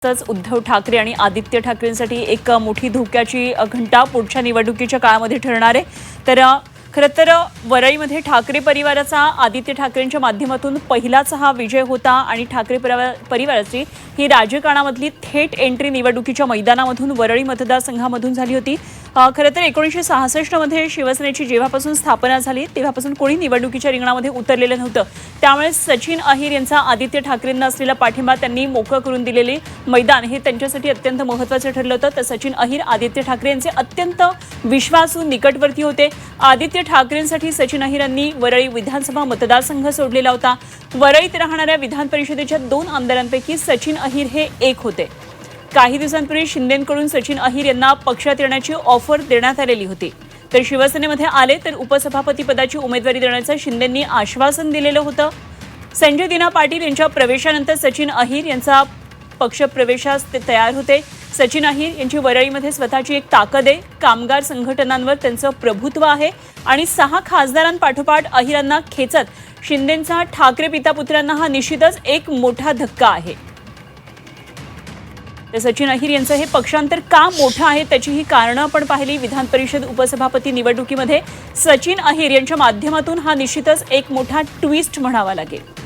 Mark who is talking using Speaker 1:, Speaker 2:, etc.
Speaker 1: तसंच उद्धव ठाकरे आणि आदित्य ठाकरेंसाठी एक मोठी धोक्याची घंटा पुढच्या निवडणुकीच्या काळामध्ये ठरणार आहे। तर खरं तर वरळीमध्ये ठाकरे परिवाराचा आदित्य ठाकरेंच्या माध्यमातून पहिलाच हा विजय होता आणि ठाकरे परिवाराची ही राजकारणामधली थेट एंट्री निवडणुकीच्या मैदानामधून वरळी मतदारसंघामधून झाली होती। खरं तर 1966 मध्ये शिवसेनेची जेव्हापासून स्थापना झाली तेव्हापासून कोणी निवडणुकीच्या रिंगणामध्ये उतरलेलं नव्हतं। त्यामुळे सचिन अहिर यांचा आदित्य ठाकरेंना असलेला पाठिंबा त्यांनी मोकळं करून दिलेले मैदान हे त्यांच्यासाठी अत्यंत महत्त्वाचं ठरलं होतं। तर सचिन अहिर आदित्य ठाकरे यांचे अत्यंत विश्वासू निकटवर्ती होते। आदित्य ठाकरेंसाठी सचिन अहिर यांनी वरळी विधानसभा मतदारसंघ सोडलेला होता। वरळीत राहणाऱ्या विधान परिषदेच्या 2 आमदारांपैकी सचिन अहिर हे एक होते। काही दिवसांपूर्वी शिंदेंकडून सचिन अहिर यांना पक्षात येण्याची ऑफर देण्यात आलेली होती। तर शिवसेनेमध्ये आले तर उपसभापती पदाची उमेदवारी देण्याचं शिंदेंनी आश्वासन दिलेलं होतं। संजय दिना पाटील यांच्या प्रवेशानंतर सचिन अहिर यांचा पक्ष प्रवेशास ते तयार होते। सचिन अहिर यांची वरळीमध्ये स्वतःची एक ताकद आहे, कामगार संघटनांवर त्यांचं प्रभुत्व आहे आणि 6 खासदारांपाठोपाठ अहिरांना खेचत शिंदेंचा ठाकरे पितापुत्रांना हा निश्चितच एक मोठा धक्का आहे। तर सचिन अहिर यांचं हे पक्षांतर का मोठं आहे त्याची ही कारणं आपण पाहिली। विधान परिषद उपसभापती निवडणुकीमध्ये सचिन अहिर यांच्या माध्यमातून हा निश्चितच एक मोठा ट्विस्ट म्हणावा लागेल।